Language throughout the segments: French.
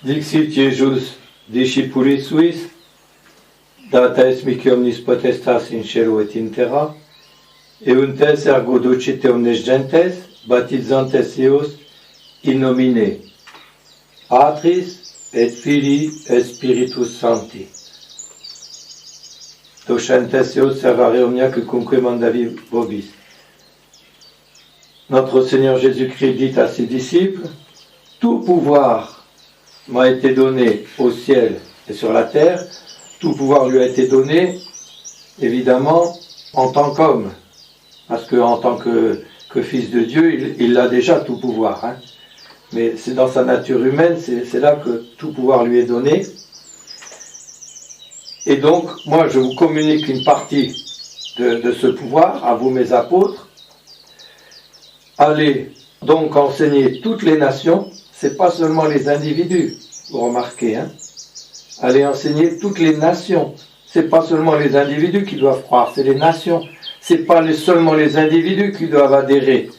Dixit Iesus discipuli suis, data est mihi omnis potestas in cielo et in terra, euntes ergo ducite omnes gentes, baptizantes eos in nomine Patris et Filii et Spiritus Sancti. Docentes eos servare omnia quicumque mandavi vobis. Notre Seigneur Jésus-Christ dit à ses disciples, tout pouvoir m'a été donné au ciel et sur la terre, tout pouvoir lui a été donné, évidemment, en tant qu'homme, parce qu'en tant que fils de Dieu, il a déjà tout pouvoir, hein. Mais c'est dans sa nature humaine, c'est là que tout pouvoir lui est donné. Et donc, moi, je vous communique une partie de ce pouvoir, à vous mes apôtres. Allez donc enseigner toutes les nations, c'est pas seulement les individus, vous remarquez, hein. Allez enseigner toutes les nations, c'est pas seulement les individus qui doivent croire, c'est les nations. C'est pas seulement les individus qui doivent adhérer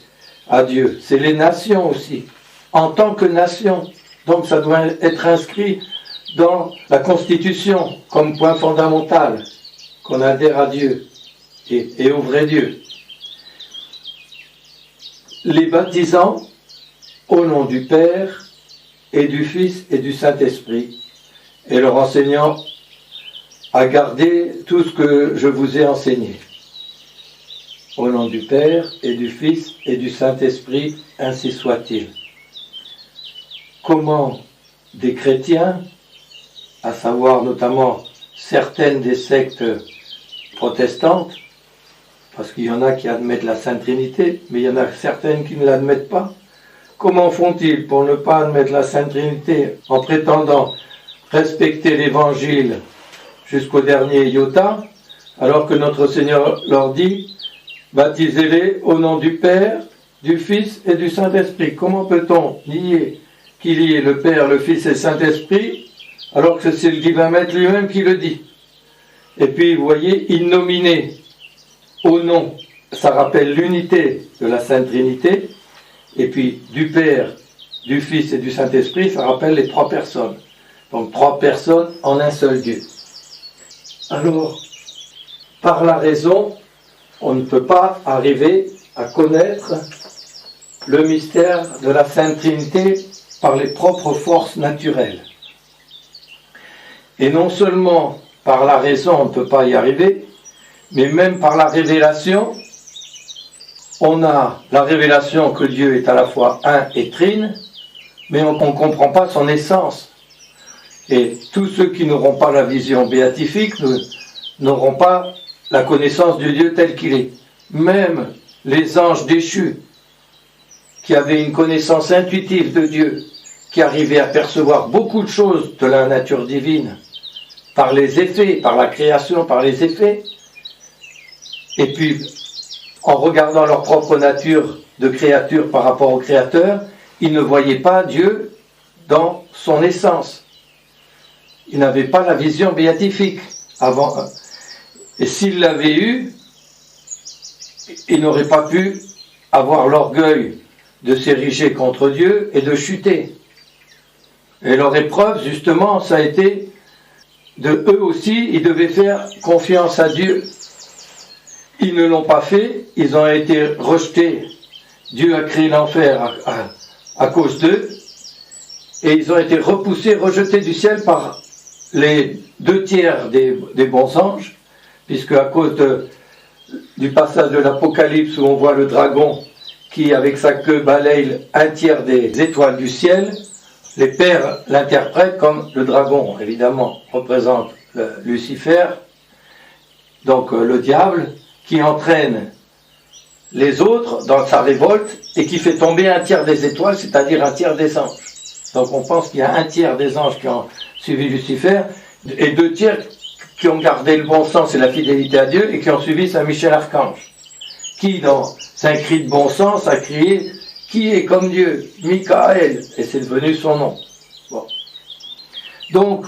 à Dieu, c'est les nations aussi, en tant que nation. Donc ça doit être inscrit dans la Constitution comme point fondamental, qu'on adhère à Dieu et au vrai Dieu. Les baptisant au nom du Père et du Fils et du Saint-Esprit, et leur enseignant à garder tout ce que je vous ai enseigné. Au nom du Père et du Fils et du Saint-Esprit, ainsi soit-il. Comment des chrétiens, à savoir notamment certaines des sectes protestantes, parce qu'il y en a qui admettent la Sainte Trinité, mais il y en a certaines qui ne l'admettent pas. Comment font-ils pour ne pas admettre la Sainte Trinité en prétendant respecter l'Évangile jusqu'au dernier iota, alors que notre Seigneur leur dit « Baptisez-les au nom du Père, du Fils et du Saint-Esprit ». Comment peut-on nier qu'il y ait le Père, le Fils et le Saint-Esprit, alors que c'est le divin Maître lui-même qui le dit? Et puis, vous voyez, in nomine, au nom, ça rappelle l'unité de la Sainte Trinité, et puis du Père, du Fils et du Saint-Esprit, ça rappelle les trois personnes. Donc trois personnes en un seul Dieu. Alors, par la raison, on ne peut pas arriver à connaître le mystère de la Sainte Trinité par les propres forces naturelles. Et non seulement par la raison, on ne peut pas y arriver, mais même par la révélation, on a la révélation que Dieu est à la fois un et trine, mais on ne comprend pas son essence. Et tous ceux qui n'auront pas la vision béatifique n'auront pas la connaissance de Dieu tel qu'il est. Même les anges déchus, qui avaient une connaissance intuitive de Dieu, qui arrivaient à percevoir beaucoup de choses de la nature divine, par les effets, par la création, par les effets, et puis en regardant leur propre nature de créature par rapport au Créateur, ils ne voyaient pas Dieu dans son essence. Ils n'avaient pas la vision béatifique avant. Et s'ils l'avaient eue, ils n'auraient pas pu avoir l'orgueil de s'ériger contre Dieu et de chuter. Et leur épreuve, justement, ça a été de eux aussi, ils devaient faire confiance à Dieu. Ils ne l'ont pas fait, ils ont été rejetés. Dieu a créé l'enfer à cause d'eux, et ils ont été repoussés, rejetés du ciel par les 2/3 des bons anges, puisque à cause du passage de l'Apocalypse où on voit le dragon qui, avec sa queue, balaye 1/3 des étoiles du ciel, les pères l'interprètent comme le dragon, évidemment, représente Lucifer, donc le diable, qui entraîne les autres dans sa révolte et qui fait tomber 1/3 des étoiles, c'est-à-dire 1/3 des anges. Donc on pense qu'il y a 1/3 des anges qui ont suivi Lucifer et 2/3 qui ont gardé le bon sens et la fidélité à Dieu et qui ont suivi Saint Michel Archange, qui dans un cri de bon sens a crié « Qui est comme Dieu ?» Michael, et c'est devenu son nom. Bon. Donc,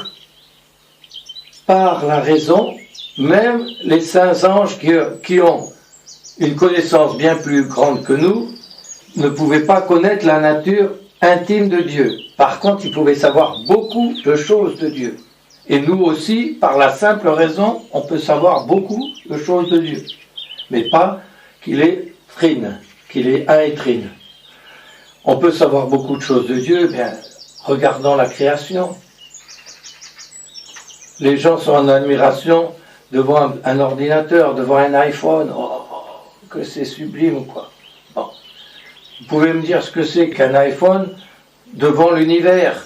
par la raison, même les saints anges qui ont une connaissance bien plus grande que nous ne pouvaient pas connaître la nature intime de Dieu. Par contre, il pouvait savoir beaucoup de choses de Dieu. Et nous aussi, par la simple raison, on peut savoir beaucoup de choses de Dieu. Mais pas qu'il est trine, qu'il est un et trine. On peut savoir beaucoup de choses de Dieu, bien, regardant la création. Les gens sont en admiration devant un ordinateur, devant un iPhone. Oh, que c'est sublime, quoi. Bon. Vous pouvez me dire ce que c'est qu'un iPhone devant l'univers.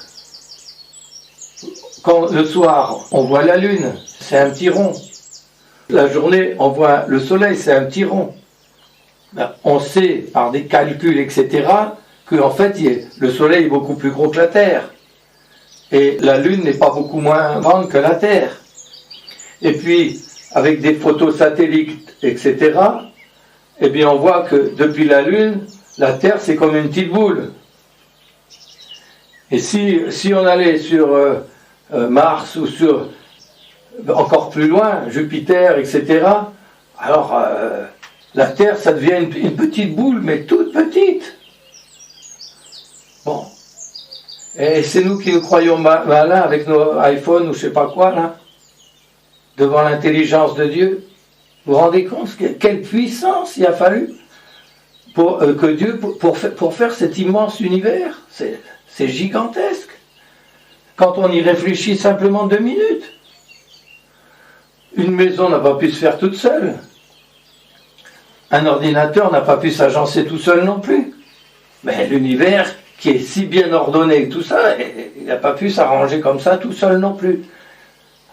Quand le soir, on voit la lune, c'est un petit rond. La journée, on voit le soleil, c'est un petit rond. Ben, on sait, par des calculs, etc., qu'en fait, le soleil est beaucoup plus gros que la Terre. Et la lune n'est pas beaucoup moins grande que la Terre. Et puis, avec des photos satellites, etc., eh bien, on voit que depuis la lune, la Terre, c'est comme une petite boule. Et si on allait sur Mars ou sur encore plus loin, Jupiter, etc., alors la Terre, ça devient une petite boule, mais toute petite. Bon. Et c'est nous qui nous croyons malins avec nos iPhones ou je sais pas quoi, là, devant l'intelligence de Dieu. Vous vous rendez compte quelle puissance il a fallu que Dieu pour faire cet immense univers. C'est gigantesque. Quand on y réfléchit simplement 2 minutes. Une maison n'a pas pu se faire toute seule. Un ordinateur n'a pas pu s'agencer tout seul non plus. Mais l'univers, qui est si bien ordonné, tout ça, il n'a pas pu s'arranger comme ça tout seul non plus.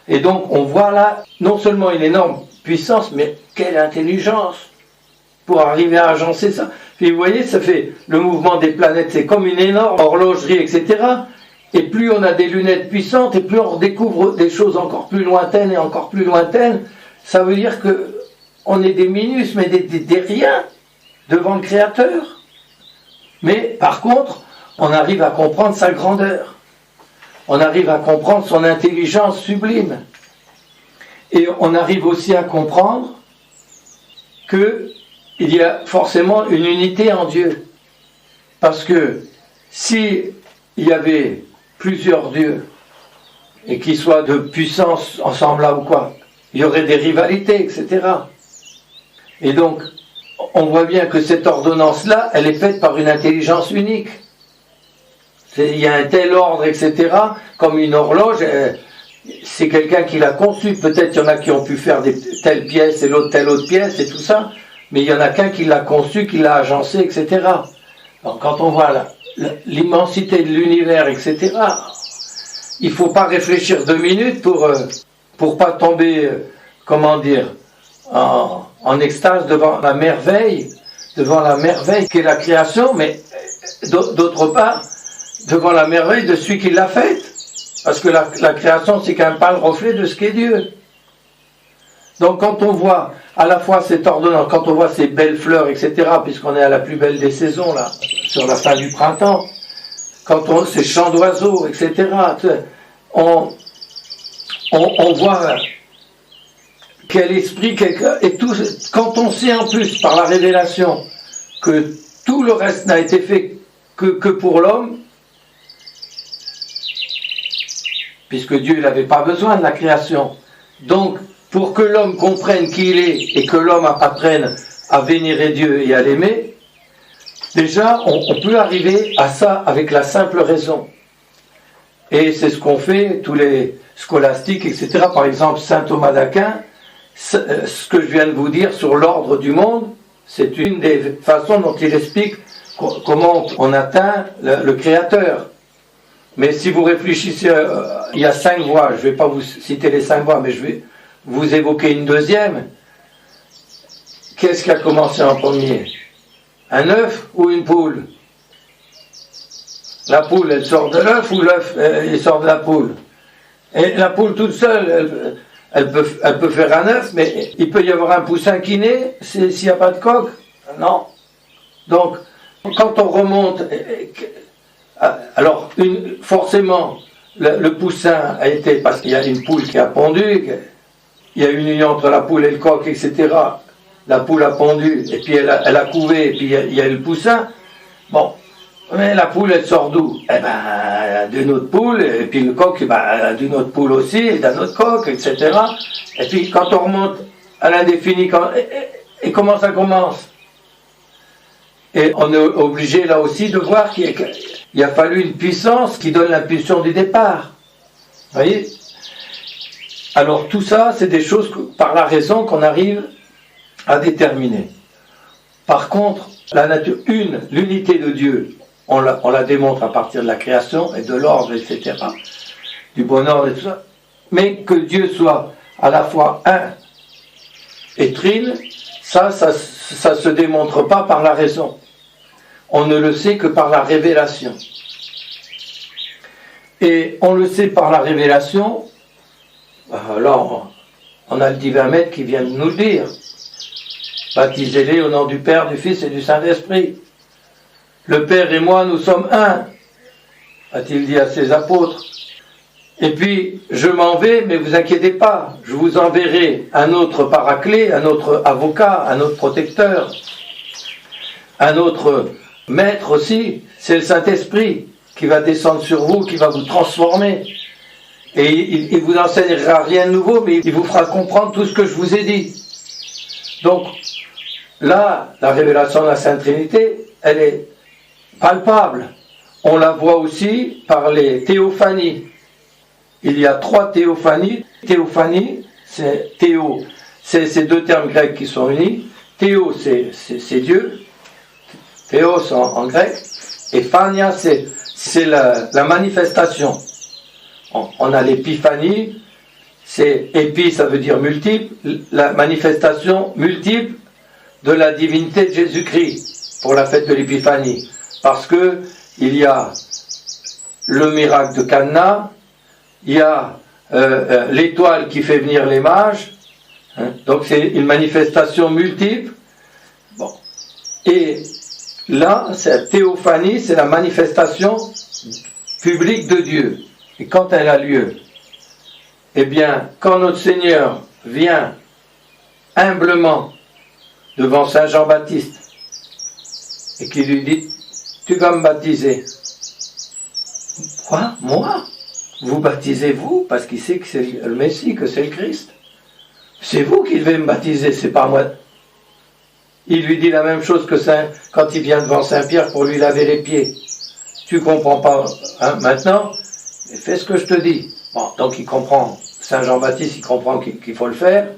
Et donc on voit là, non seulement une énorme puissance, mais quelle intelligence pour arriver à agencer ça. Puis vous voyez, ça fait le mouvement des planètes, c'est comme une énorme horlogerie, etc. Et plus on a des lunettes puissantes, et plus on découvre des choses encore plus lointaines et encore plus lointaines, ça veut dire que on est des minus, mais des riens devant le Créateur. Mais par contre, on arrive à comprendre sa grandeur. On arrive à comprendre son intelligence sublime. Et on arrive aussi à comprendre qu'il y a forcément une unité en Dieu. Parce que s'il y avait plusieurs dieux, et qu'ils soient de puissance semblable ou quoi, il y aurait des rivalités, etc. Et donc, on voit bien que cette ordonnance-là, elle est faite par une intelligence unique. Il y a un tel ordre, etc., comme une horloge, c'est quelqu'un qui l'a conçu. Peut-être il y en a qui ont pu faire telle pièce et l'autre telle autre pièce et tout ça, mais il n'y en a qu'un qui l'a conçu, qui l'a agencé, etc. Donc quand on voit l'immensité de l'univers, etc., il ne faut pas réfléchir 2 minutes pour pas tomber, comment dire, en extase devant la merveille qu'est la création, mais d'autre part, devant la merveille de celui qui l'a faite. Parce que la création, c'est quand même pas le reflet de ce qu'est Dieu. Donc quand on voit à la fois cette ordonnance, quand on voit ces belles fleurs, etc., puisqu'on est à la plus belle des saisons, là, sur la fin du printemps, ces chants d'oiseaux, etc., on voit quel esprit, et tout, quand on sait en plus par la révélation que tout le reste n'a été fait que pour l'homme, puisque Dieu n'avait pas besoin de la création. Donc, pour que l'homme comprenne qui il est et que l'homme apprenne à vénérer Dieu et à l'aimer, déjà, on peut arriver à ça avec la simple raison. Et c'est ce qu'ont fait tous les scolastiques, etc. Par exemple, saint Thomas d'Aquin, ce que je viens de vous dire sur l'ordre du monde, c'est une des façons dont il explique comment on atteint le Créateur. Mais si vous réfléchissez, il y a 5 voies, je ne vais pas vous citer les 5 voies, mais je vais vous évoquer une deuxième. Qu'est-ce qui a commencé en premier? Un œuf ou une poule? La poule, elle sort de l'œuf ou l'œuf, il sort de la poule? Et la poule toute seule, elle peut faire un œuf, mais il peut y avoir un poussin qui naît s'il n'y a pas de coque? Non. Donc, quand on remonte... Alors, forcément, le poussin a été, parce qu'il y a une poule qui a pondu, il y a une union entre la poule et le coq, etc. La poule a pondu, et puis elle a couvé, et puis il y a eu le poussin. Bon, Mais la poule, elle sort d'où? Eh ben, d'une autre poule, et puis le coq, d'une autre poule aussi, et d'un autre coq, etc. Et puis quand on remonte à l'indéfini, et comment ça commence? Et on est obligé là aussi de voir qu'il a fallu une puissance qui donne l'impulsion du départ. Vous voyez? Alors tout ça, c'est des choses par la raison qu'on arrive à déterminer. Par contre, la nature, l'unité de Dieu, on la démontre à partir de la création et de l'ordre, etc., du bon ordre et tout ça. Mais que Dieu soit à la fois un et trine, ça se démontre pas par la raison. On ne le sait que par la révélation. Et on le sait par la révélation. Alors, on a le divin maître qui vient de nous le dire. Baptisez-les au nom du Père, du Fils et du Saint-Esprit. Le Père et moi, nous sommes un, a-t-il dit à ses apôtres. Et puis, je m'en vais, mais vous inquiétez pas, je vous enverrai un autre paraclet, un autre avocat, un autre protecteur, un autre maître aussi, c'est le Saint-Esprit qui va descendre sur vous, qui va vous transformer. Et il ne vous enseignera rien de nouveau, mais il vous fera comprendre tout ce que je vous ai dit. Donc, là, la révélation de la Sainte Trinité, elle est palpable. On la voit aussi par les théophanies. Il y a 3 théophanies. Théophanie, c'est théo, c'est ces 2 termes grecs qui sont unis. Théo, c'est Dieu. Théos en grec. Et phania, c'est la manifestation. On a l'épiphanie, c'est épi, ça veut dire multiple, la manifestation multiple de la divinité de Jésus-Christ pour la fête de l'épiphanie. Parce que il y a le miracle de Cana, il y a l'étoile qui fait venir les mages, hein, donc c'est une manifestation multiple. Bon. Et là, cette théophanie, c'est la manifestation publique de Dieu. Et quand elle a lieu, eh bien, quand notre Seigneur vient humblement devant Saint Jean-Baptiste et qu'il lui dit « Tu vas me baptiser ». Quoi? Moi? Vous baptisez vous? Parce qu'il sait que c'est le Messie, que c'est le Christ. C'est vous qui devez me baptiser, c'est pas moi. Il lui dit la même chose que quand il vient devant Saint-Pierre pour lui laver les pieds. Tu comprends pas maintenant? Mais fais ce que je te dis. Bon, donc il comprend. Saint Jean-Baptiste, il comprend qu'il faut le faire.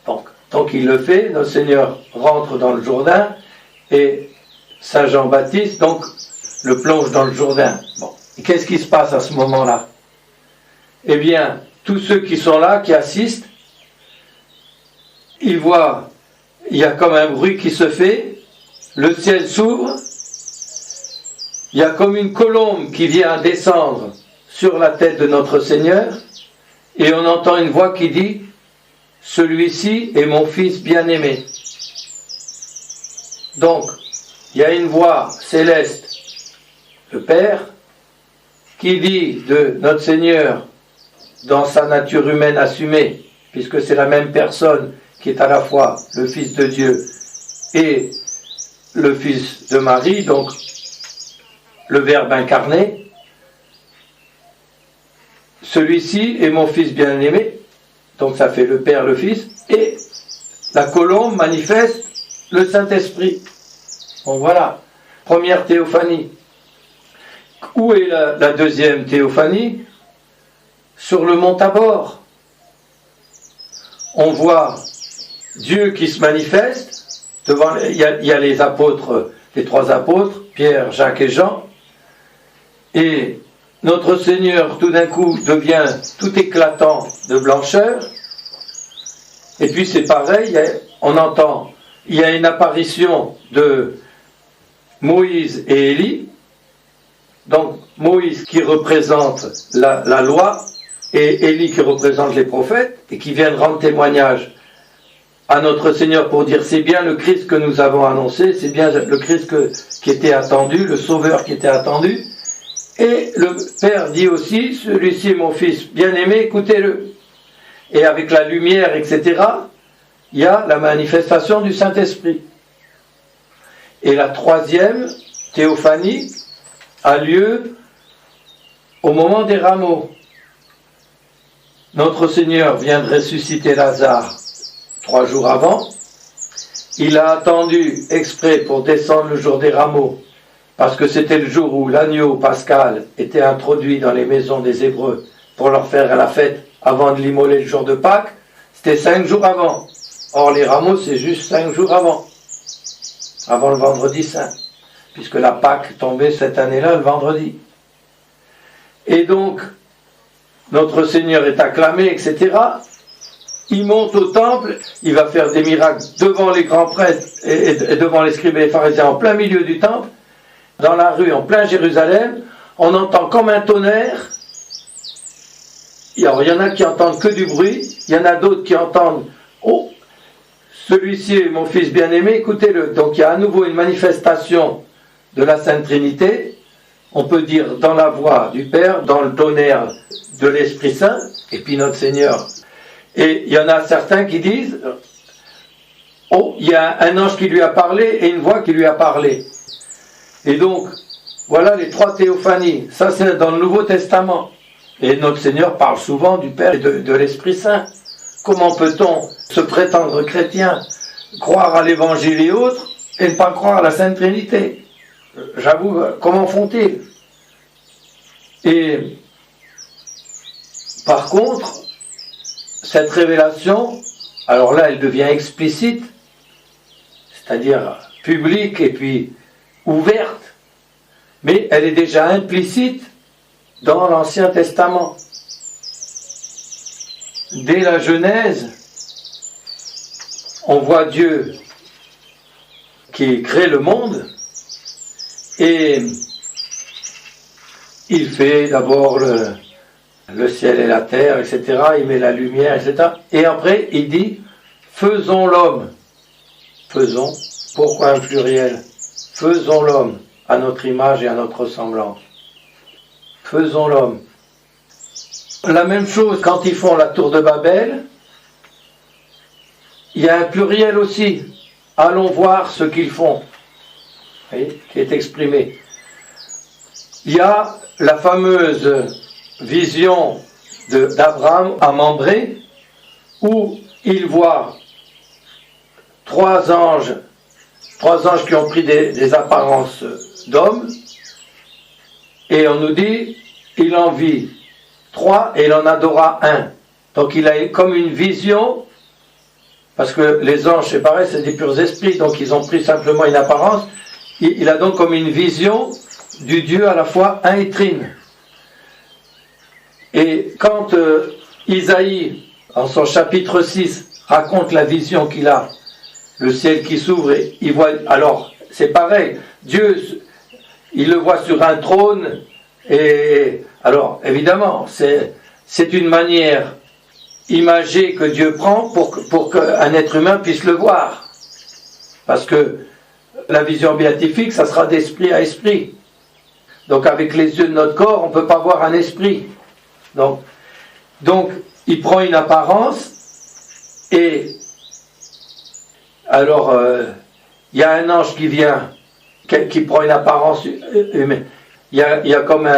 Donc il le fait. Notre Seigneur rentre dans le Jourdain et Saint Jean-Baptiste, donc, le plonge dans le Jourdain. Bon. Et qu'est-ce qui se passe à ce moment-là? Eh bien, tous ceux qui sont là, qui assistent, ils voient, il y a comme un bruit qui se fait, le ciel s'ouvre, il y a comme une colombe qui vient descendre sur la tête de notre Seigneur, et on entend une voix qui dit « Celui-ci est mon Fils bien-aimé ». Donc, il y a une voix céleste, le Père, qui dit de notre Seigneur, dans sa nature humaine assumée, puisque c'est la même personne qui est à la fois le Fils de Dieu et le Fils de Marie, donc le Verbe incarné, celui-ci est mon Fils bien-aimé, donc ça fait le Père, le Fils, et la colombe manifeste le Saint-Esprit. Donc voilà, première théophanie. Où est la deuxième théophanie? Sur le mont Tabor. On voit Dieu qui se manifeste, devant, il y a les apôtres, les 3 apôtres, Pierre, Jacques et Jean, et notre Seigneur tout d'un coup devient tout éclatant de blancheur, et puis c'est pareil, on entend, il y a une apparition de Moïse et Élie, donc Moïse qui représente la loi, et Élie qui représente les prophètes, et qui viennent rendre témoignage à notre Seigneur pour dire c'est bien le Christ que nous avons annoncé, c'est bien le Christ qui était attendu, le Sauveur qui était attendu. Et le Père dit aussi, celui-ci est mon Fils bien-aimé, écoutez-le. Et avec la lumière, etc., il y a la manifestation du Saint-Esprit. Et la troisième, théophanie a lieu au moment des rameaux. Notre Seigneur vient de ressusciter Lazare 3 jours avant. Il a attendu exprès pour descendre le jour des rameaux, parce que c'était le jour où l'agneau pascal était introduit dans les maisons des Hébreux pour leur faire la fête avant de l'immoler le jour de Pâques. C'était 5 jours avant. Or, les rameaux, c'est juste 5 jours avant le vendredi saint, puisque la Pâque tombait cette année-là le vendredi. Et donc, notre Seigneur est acclamé, etc. Il monte au temple, il va faire des miracles devant les grands prêtres et devant les scribes et les pharisiens en plein milieu du temple, dans la rue, en plein Jérusalem. On entend comme un tonnerre. Alors, il y en a qui entendent que du bruit, il y en a d'autres qui entendent « Oh, celui-ci est mon fils bien-aimé, écoutez-le ». Donc il y a à nouveau une manifestation de la Sainte Trinité, on peut dire dans la voix du Père, dans le tonnerre de l'Esprit Saint, et puis notre Seigneur. Et il y en a certains qui disent « Oh, il y a un ange qui lui a parlé et une voix qui lui a parlé ». Et donc, voilà les 3 théophanies. Ça, c'est dans le Nouveau Testament. Et notre Seigneur parle souvent du Père et de l'Esprit Saint. Comment peut-on se prétendre chrétien, croire à l'Évangile et autres, et ne pas croire à la Sainte Trinité? J'avoue, comment font-ils? Et par contre, cette révélation, alors là, elle devient explicite, c'est-à-dire publique et puis ouverte, mais elle est déjà implicite dans l'Ancien Testament. Dès la Genèse, on voit Dieu qui crée le monde et il fait d'abord le ciel et la terre, etc. Il met la lumière, etc. Et après, il dit « Faisons l'homme ». Faisons, pourquoi un pluriel? Faisons l'homme à notre image et à notre ressemblance. Faisons l'homme. La même chose quand ils font la tour de Babel, il y a un pluriel aussi. Allons voir ce qu'ils font. Vous voyez, qui est exprimé. Il y a la fameuse vision d'Abraham à Mambré, où il voit 3 anges qui ont pris des apparences d'hommes, et on nous dit, il en vit 3 et il en adora 1. Donc il a comme une vision, parce que les anges, c'est pareil, c'est des purs esprits, donc ils ont pris simplement une apparence. Il a donc comme une vision du Dieu à la fois un et trine. Et quand Isaïe, en son chapitre 6, raconte la vision qu'il a, le ciel qui s'ouvre, et il voit, alors c'est pareil, Dieu, il le voit sur un trône, et alors évidemment, c'est une manière imagée que Dieu prend pour qu'un être humain puisse le voir. Parce que la vision béatifique, ça sera d'esprit à esprit. Donc avec les yeux de notre corps, on ne peut pas voir un esprit. Donc il prend une apparence, et alors il y a un ange qui vient, qui prend une apparence humaine. Il y a comme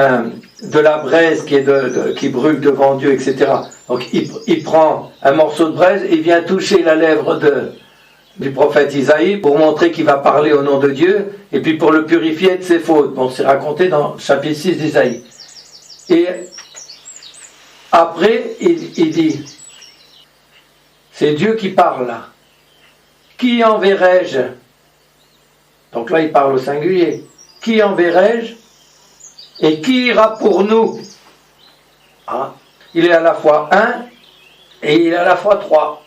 de la braise qui brûle devant Dieu, etc. Donc il prend un morceau de braise et il vient toucher la lèvre du prophète Isaïe pour montrer qu'il va parler au nom de Dieu et puis pour le purifier de ses fautes. Bon, c'est raconté dans le chapitre 6 d'Isaïe. Et après, il dit, c'est Dieu qui parle là. Qui enverrai-je? Donc là, il parle au singulier. Qui enverrai-je? Et qui ira pour nous? Ah, il est à la fois 1 et il est à la fois 3.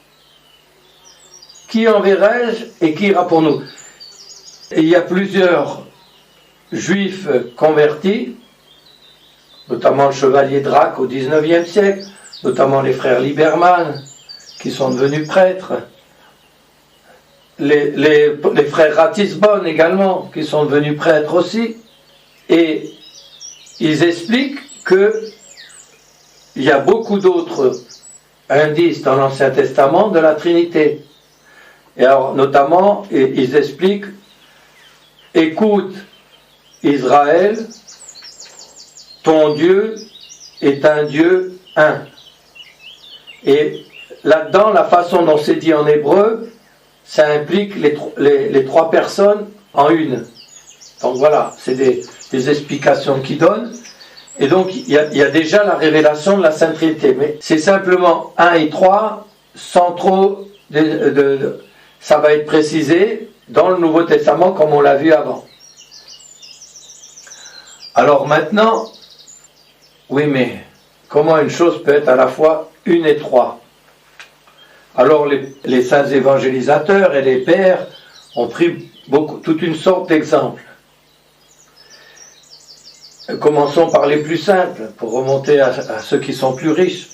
Qui enverrai-je et qui ira pour nous? Et il y a plusieurs juifs convertis, notamment le chevalier Drac au XIXe siècle, notamment les frères Liberman, qui sont devenus prêtres, les frères Ratisbonne également, qui sont devenus prêtres aussi, et ils expliquent qu'il y a beaucoup d'autres indices dans l'Ancien Testament de la Trinité. Et alors, notamment, ils expliquent, écoute Israël, ton Dieu est un Dieu un. Et là-dedans, la façon dont c'est dit en hébreu, ça implique les trois personnes en une. Donc voilà, c'est des explications qu'il donne. Et donc, il y a déjà la révélation de la Sainte Trinité. Mais c'est simplement 1 et 3, sans trop ça va être précisé dans le Nouveau Testament, comme on l'a vu avant. Alors maintenant, oui, mais comment une chose peut être à la fois une et trois? Alors les saints évangélisateurs et les pères ont pris toute une sorte d'exemples. Commençons par les plus simples, pour remonter à ceux qui sont plus riches.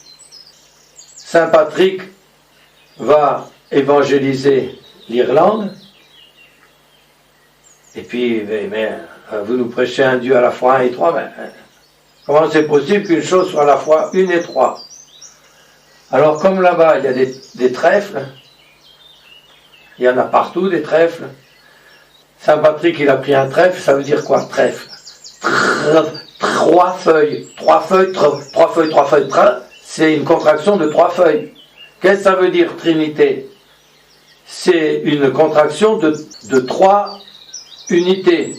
Saint Patrick va évangéliser l'Irlande, et puis, mais vous nous prêchez un Dieu à la fois un et trois, mais comment c'est possible qu'une chose soit à la fois une et trois? Alors comme là-bas il y a des trèfles, il y en a partout des trèfles. Saint Patrick il a pris un trèfle, ça veut dire quoi trèfle? Trois feuilles, c'est une contraction de trois feuilles. Qu'est-ce que ça veut dire Trinité? C'est une contraction de trois unités.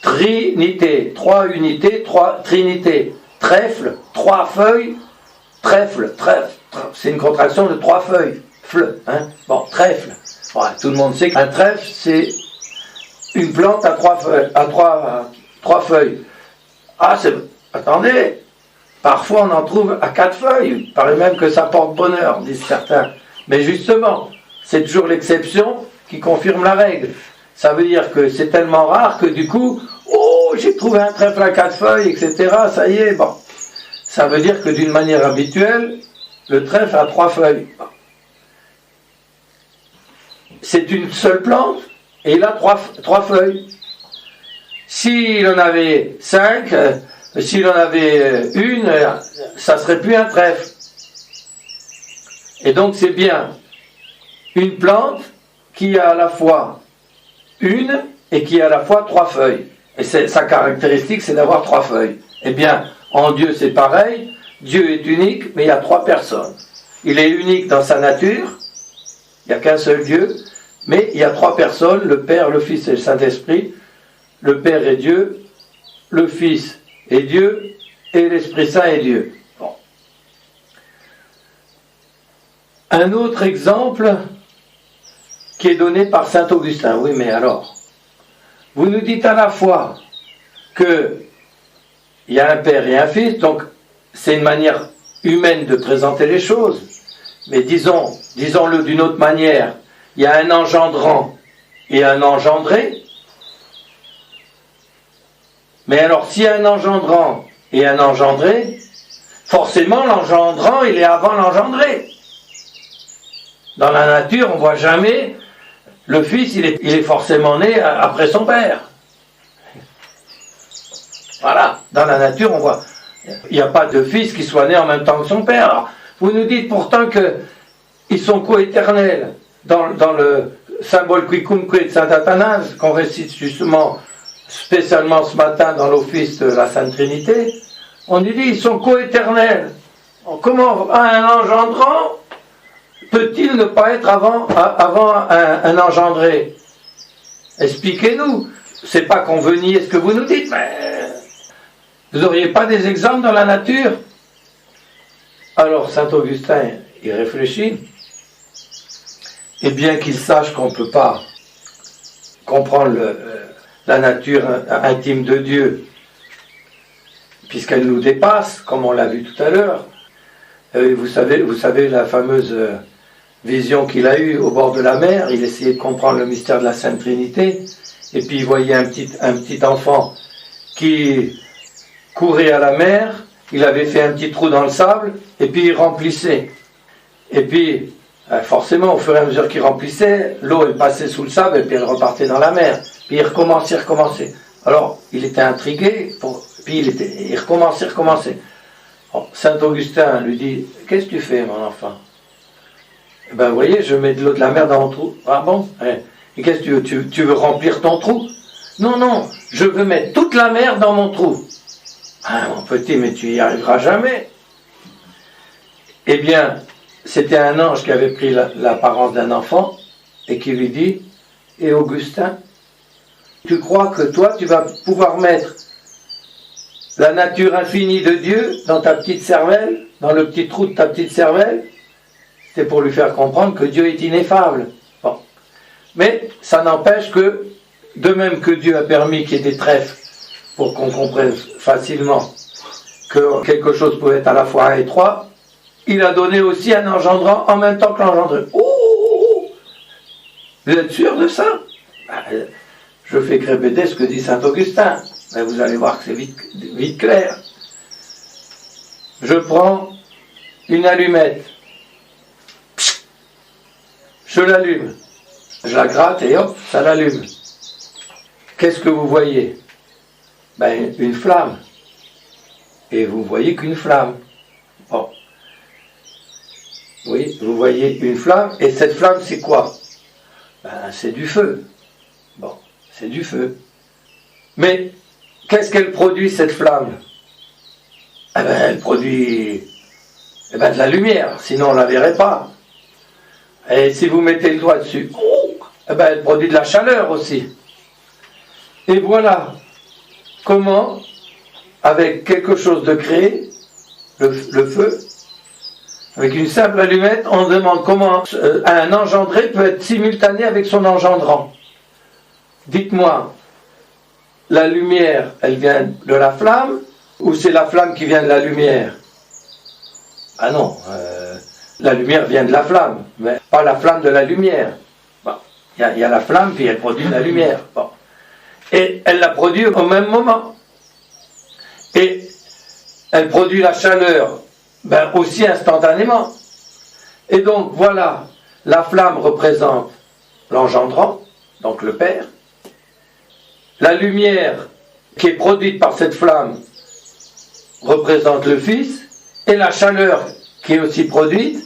Trinité, trois unités, trinité. Trèfle, trois feuilles, trèfle, c'est une contraction de trois feuilles. Bon, trèfle. Ouais, tout le monde sait qu'un trèfle, c'est une plante à trois feuilles. Ah, attendez, parfois on en trouve à 4 feuilles. Il paraît même que ça porte bonheur, disent certains. Mais justement, c'est toujours l'exception qui confirme la règle. Ça veut dire que c'est tellement rare que du coup, oh, j'ai trouvé un trèfle à 4 feuilles, etc. Ça y est, bon. Ça veut dire que d'une manière habituelle, le trèfle a 3 feuilles. C'est une seule plante et il a 3 feuilles. S'il en avait 5, s'il en avait une, ça serait plus un trèfle. Et donc c'est bien une plante qui a à la fois une et qui a à la fois 3 feuilles. Et sa caractéristique, c'est d'avoir 3 feuilles. Eh bien, en Dieu, c'est pareil. Dieu est unique, mais il y a 3 personnes. Il est unique dans sa nature. Il n'y a qu'un seul Dieu. Mais il y a 3 personnes, le Père, le Fils et le Saint-Esprit. Le Père est Dieu, le Fils est Dieu, et l'Esprit Saint est Dieu. Bon. Un autre exemple qui est donné par saint Augustin. Oui, mais alors, vous nous dites à la fois qu'il y a un Père et un Fils, donc c'est une manière humaine de présenter les choses, mais disons-le d'une autre manière, il y a un engendrant et un engendré. Mais alors, s'il y a un engendrant et un engendré, forcément l'engendrant, il est avant l'engendré. Dans la nature, on ne voit jamais le fils, il est forcément né après son père. Voilà, dans la nature, on voit. Il n'y a pas de fils qui soit né en même temps que son père. Alors, vous nous dites pourtant qu'ils sont coéternels. Dans le symbole quicumque de saint Athanase, qu'on récite justement spécialement ce matin dans l'office de la Sainte Trinité, on dit ils sont coéternels. Comment un engendrant peut-il ne pas être avant un engendré? Expliquez-nous. C'est pas qu'on veut nier ce que vous nous dites, mais vous n'auriez pas des exemples dans la nature? Alors saint Augustin, il réfléchit, et bien qu'il sache qu'on ne peut pas comprendre la nature intime de Dieu, puisqu'elle nous dépasse, comme on l'a vu tout à l'heure. Vous savez la fameuse vision qu'il a eue au bord de la mer. Il essayait de comprendre le mystère de la Sainte Trinité, et puis il voyait un petit enfant qui courait à la mer. Il avait fait un petit trou dans le sable, et puis il remplissait. Et puis, forcément, au fur et à mesure qu'il remplissait, l'eau elle passait sous le sable, et puis elle repartait dans la mer. Puis il recommençait. Alors, il était intrigué, puis il recommençait. Bon, saint Augustin lui dit, qu'est-ce que tu fais, mon enfant? Eh ben, vous voyez, je mets de l'eau de la mer dans mon trou. Ah bon? Et qu'est-ce que tu veux? Tu veux remplir ton trou? Non, non, je veux mettre toute la mer dans mon trou. Ah, mon petit, mais tu y arriveras jamais. Eh bien, c'était un ange qui avait pris l'apparence d'un enfant et qui lui dit, « Et Augustin, tu crois que toi, tu vas pouvoir mettre la nature infinie de Dieu dans ta petite cervelle, dans le petit trou de ta petite cervelle ?» C'est pour lui faire comprendre que Dieu est ineffable. Bon. Mais ça n'empêche que, de même que Dieu a permis qu'il y ait des trèfles pour qu'on comprenne facilement que quelque chose pouvait être à la fois 1 et 3, il a donné aussi un engendrant en même temps que l'engendré. Oh, vous êtes sûr de ça? Je fais que répéter ce que dit saint Augustin, mais vous allez voir que c'est vite clair. Je prends une allumette, je l'allume, je la gratte et hop, ça l'allume. Qu'est-ce que vous voyez? Ben, une flamme. Et vous voyez qu'une flamme. Bon. Oui, vous voyez une flamme, et cette flamme, c'est quoi? Ben, c'est du feu. Bon, c'est du feu. Mais, qu'est-ce qu'elle produit, cette flamme? Eh ben, elle produit de la lumière, sinon on ne la verrait pas. Et si vous mettez le doigt dessus, eh ben, elle produit de la chaleur aussi. Et voilà comment, avec quelque chose de créé, le feu, avec une simple allumette, on demande comment un engendré peut être simultané avec son engendrant. Dites-moi, la lumière, elle vient de la flamme, ou c'est la flamme qui vient de la lumière? Ah non, la lumière vient de la flamme, mais pas la flamme de la lumière. Bon, y a la flamme, puis elle produit de la lumière. Bon. Et elle la produit au même moment. Et elle produit la chaleur, ben aussi instantanément. Et donc voilà, la flamme représente l'engendrant, donc le Père. La lumière qui est produite par cette flamme représente le Fils. Et la chaleur qui est aussi produite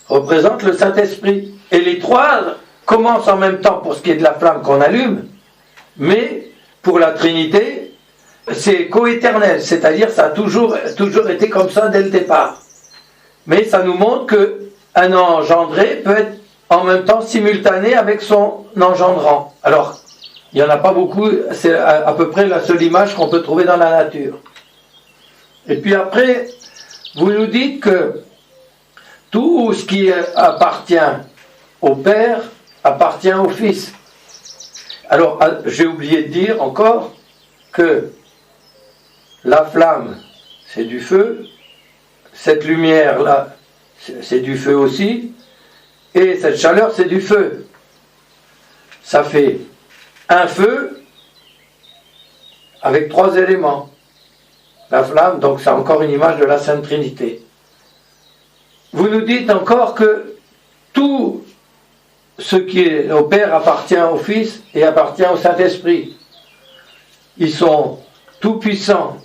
représente le Saint-Esprit. Et les trois commencent en même temps pour ce qui est de la flamme qu'on allume, mais pour la Trinité, c'est coéternel, c'est-à-dire ça a toujours été comme ça dès le départ. Mais ça nous montre qu'un engendré peut être en même temps simultané avec son engendrant. Alors, il n'y en a pas beaucoup, c'est à peu près la seule image qu'on peut trouver dans la nature. Et puis après, vous nous dites que tout ce qui appartient au Père appartient au Fils. Alors, j'ai oublié de dire encore que la flamme, c'est du feu, cette lumière-là, c'est du feu aussi, et cette chaleur, c'est du feu. Ça fait un feu avec 3 éléments. La flamme, donc c'est encore une image de la Sainte Trinité. Vous nous dites encore que tout ce qui est au Père appartient au Fils et appartient au Saint-Esprit. Ils sont tout-puissants.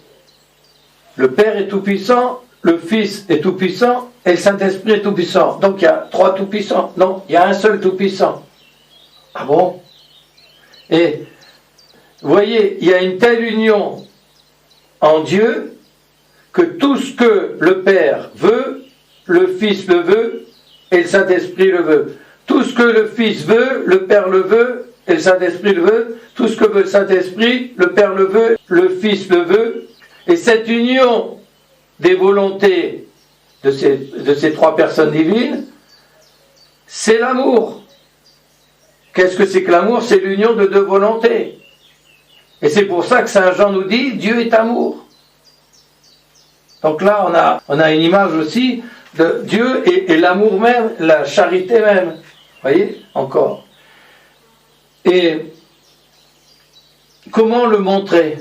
Le Père est tout-puissant, le Fils est tout-puissant et le Saint-Esprit est tout-puissant. Donc il y a 3 tout-puissants. Non, il y a un seul tout-puissant. Ah bon? Et vous voyez, il y a une telle union en Dieu que tout ce que le Père veut, le Fils le veut et le Saint-Esprit le veut. Tout ce que le Fils veut, le Père le veut et le Saint-Esprit le veut. Tout ce que veut le Saint-Esprit, le Père le veut, le Fils le veut. Et cette union des volontés de ces 3 personnes divines, c'est l'amour. Qu'est-ce que c'est que l'amour? C'est l'union de 2 volontés. Et c'est pour ça que Saint Jean nous dit, Dieu est amour. Donc là, on a une image aussi de Dieu et l'amour même, la charité même. Vous voyez, encore. Et comment le montrer?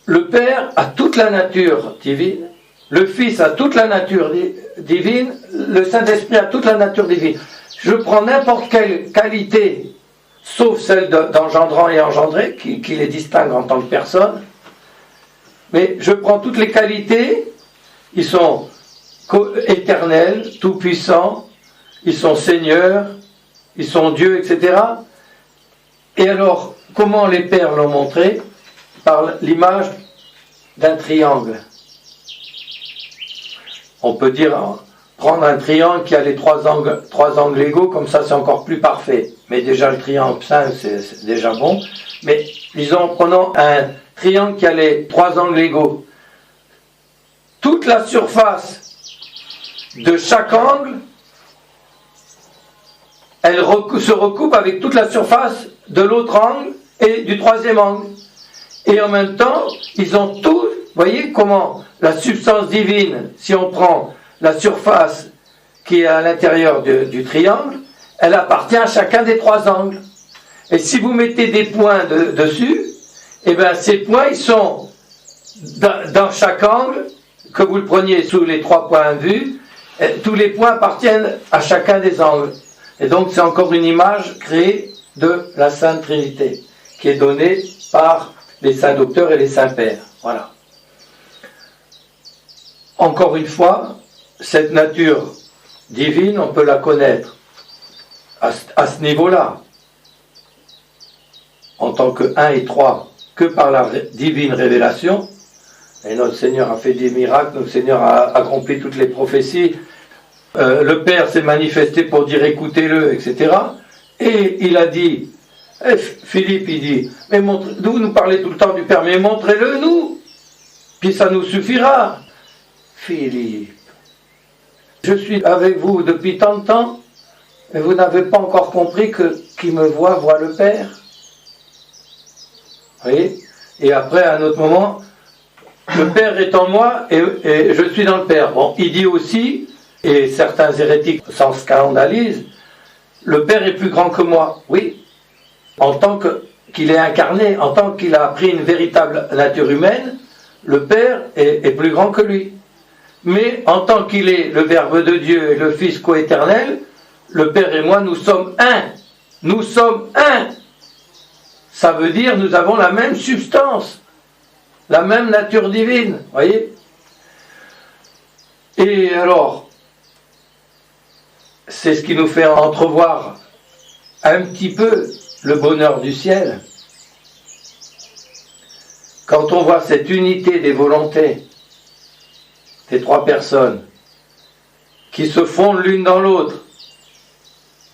Le Père a toute la nature divine, le Fils a toute la nature divine, le Saint-Esprit a toute la nature divine. Je prends n'importe quelle qualité, sauf celle d'engendrant et engendré, qui les distingue en tant que personne, mais je prends toutes les qualités, ils sont éternels, tout-puissants, ils sont seigneurs, ils sont Dieu, etc. Et alors, comment les pères l'ont montré? Par l'image d'un triangle. On peut dire, prendre un triangle qui a les trois angles égaux, comme ça c'est encore plus parfait. Mais déjà le triangle simple, c'est déjà bon. Mais disons, prenons un triangle qui a les trois angles égaux. Toute la surface de chaque angle, elle se recoupe avec toute la surface de l'autre angle et du troisième angle. Et en même temps, ils ont tous, voyez comment la substance divine, si on prend la surface qui est à l'intérieur du triangle, elle appartient à chacun des trois angles. Et si vous mettez des points dessus, eh bien ces points, ils sont dans chaque angle, que vous le preniez sous les trois points vus, tous les points appartiennent à chacun des angles. Et donc c'est encore une image créée de la Sainte Trinité, qui est donnée par les saints docteurs et les saints pères. Voilà. Encore une fois, cette nature divine, on peut la connaître à ce niveau-là, en tant que 1 et 3, que par la divine révélation. Et notre Seigneur a fait des miracles, notre Seigneur a accompli toutes les prophéties. Le Père s'est manifesté pour dire écoutez-le, etc. Et il a dit, Philippe, il dit, mais vous nous parlez tout le temps du Père, mais montrez-le nous, puis ça nous suffira. Philippe, je suis avec vous depuis tant de temps, et vous n'avez pas encore compris que qui me voit le Père. Vous voyez? Et après, à un autre moment, le Père est en moi et je suis dans le Père. Bon, il dit aussi, et certains hérétiques s'en scandalisent, le Père est plus grand que moi. Oui, en tant qu'il est incarné, en tant qu'il a pris une véritable nature humaine, le Père est plus grand que lui. Mais en tant qu'il est le Verbe de Dieu et le Fils coéternel, le Père et moi, nous sommes un. Nous sommes un. Ça veut dire nous avons la même substance, la même nature divine, voyez. Et alors, c'est ce qui nous fait entrevoir un petit peu le bonheur du ciel. Quand on voit cette unité des volontés, des trois personnes, qui se fondent l'une dans l'autre,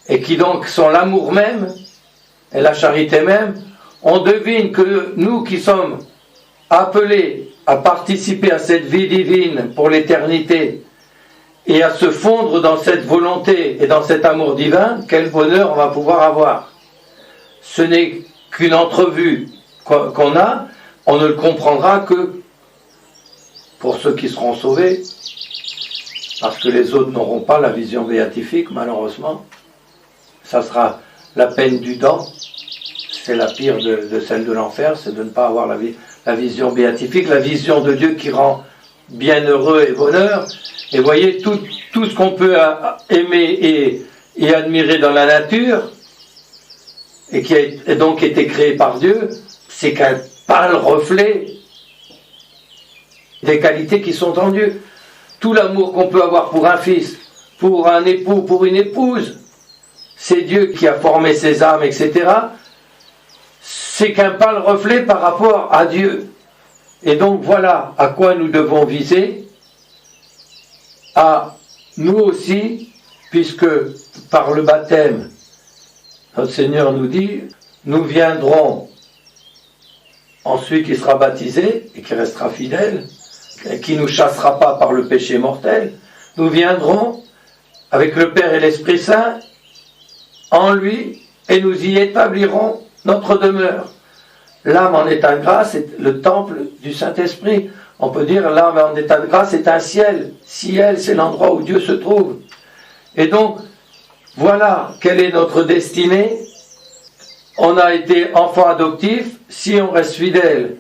et qui donc sont l'amour même, et la charité même, on devine que nous qui sommes appelés à participer à cette vie divine pour l'éternité, et à se fondre dans cette volonté et dans cet amour divin, quel bonheur on va pouvoir avoir. Ce n'est qu'une entrevue qu'on a, on ne le comprendra que pour ceux qui seront sauvés, parce que les autres n'auront pas la vision béatifique, malheureusement. Ça sera la peine du dent, c'est la pire de celle de l'enfer, c'est de ne pas avoir la vision béatifique, la vision de Dieu qui rend bienheureux et bonheur. Et voyez, tout ce qu'on peut aimer et admirer dans la nature, et qui a donc été créé par Dieu, c'est qu'un pâle reflet des qualités qui sont en Dieu. Tout l'amour qu'on peut avoir pour un fils, pour un époux, pour une épouse, c'est Dieu qui a formé ces âmes, etc. C'est qu'un pâle reflet par rapport à Dieu. Et donc voilà à quoi nous devons viser, à nous aussi, puisque par le baptême, notre Seigneur nous dit, nous viendrons, ensuite qui sera baptisé et qui restera fidèle, et qui ne nous chassera pas par le péché mortel, nous viendrons avec le Père et l'Esprit Saint en lui, et nous y établirons notre demeure. L'âme en état de grâce est le temple du Saint-Esprit. On peut dire l'âme en état de grâce est un ciel. Ciel, c'est l'endroit où Dieu se trouve. Et donc, voilà quelle est notre destinée. On a été enfant adoptif. Si on reste fidèle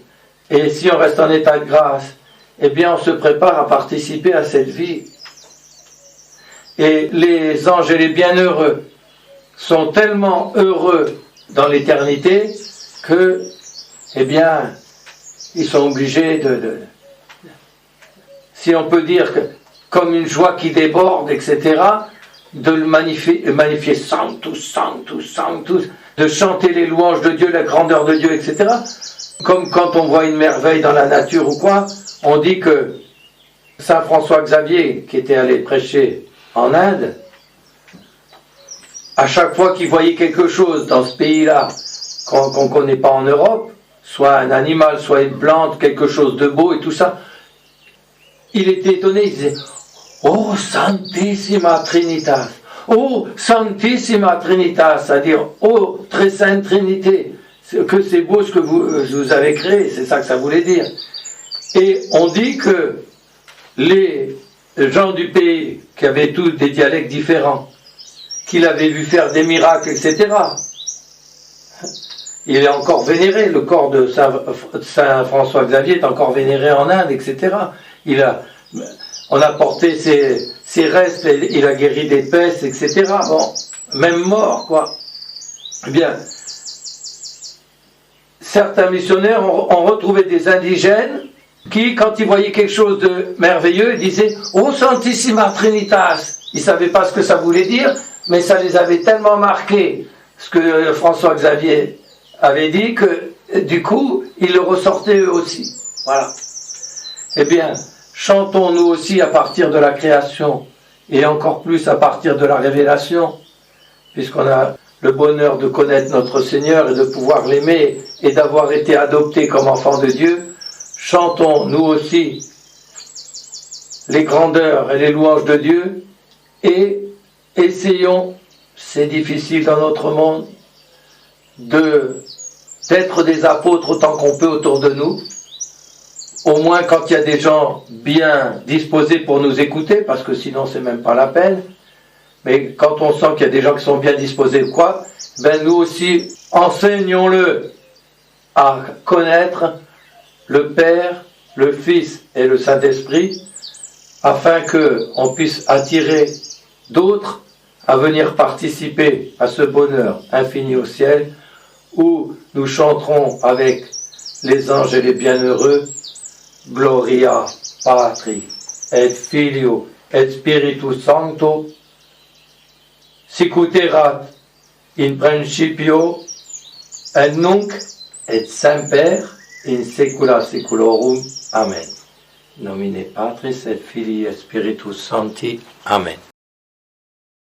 et si on reste en état de grâce, eh bien on se prépare à participer à cette vie. Et les anges et les bienheureux sont tellement heureux dans l'éternité que, eh bien, ils sont obligés si on peut dire que, comme une joie qui déborde, etc., de le magnifier Sanctus, Sanctus, Sanctus. de chanter les louanges de Dieu, la grandeur de Dieu, etc. Comme quand on voit une merveille dans la nature ou quoi, on dit que Saint François Xavier, qui était allé prêcher en Inde, à chaque fois qu'il voyait quelque chose dans ce pays-là qu'on ne connaît pas en Europe, soit un animal, soit une plante, quelque chose de beau et tout ça, il était étonné, il disait « Oh, Santissima Trinitas !» « Oh, Santissima Trinitas !» c'est-à-dire « Oh, très sainte Trinité !» Que c'est beau ce que vous avez créé, c'est ça que ça voulait dire. Et on dit que les gens du pays, qui avaient tous des dialectes différents, qu'il avait vu faire des miracles, etc., il est encore vénéré, le corps de Saint François Xavier est encore vénéré en Inde, etc. On a porté ses restes, il a guéri des pestes, etc. Bon, même mort, quoi. Eh bien, certains missionnaires ont retrouvé des indigènes qui, quand ils voyaient quelque chose de merveilleux, ils disaient « Oh Santissima Trinitas !» Ils ne savaient pas ce que ça voulait dire, mais ça les avait tellement marqués, ce que François Xavier avait dit, que du coup, ils le ressortaient eux aussi. Voilà. Eh bien, chantons nous aussi à partir de la création, et encore plus à partir de la révélation, puisqu'on a le bonheur de connaître notre Seigneur et de pouvoir l'aimer et d'avoir été adoptés comme enfants de Dieu. Chantons nous aussi les grandeurs et les louanges de Dieu et essayons, c'est difficile dans notre monde, d'être des apôtres autant qu'on peut autour de nous, au moins quand il y a des gens bien disposés pour nous écouter, parce que sinon c'est même pas la peine. Mais quand on sent qu'il y a des gens qui sont bien disposés ou quoi, ben nous aussi, enseignons-le à connaître le Père, le Fils et le Saint-Esprit, afin qu'on puisse attirer d'autres à venir participer à ce bonheur infini au ciel, où nous chanterons avec les anges et les bienheureux Gloria Patri et Filio et Spiritus Sancto sicut erat in principio et nunc et semper in saecula saeculorum. Amen. Nomine Patris et Filii et Spiritus Sancti. Amen.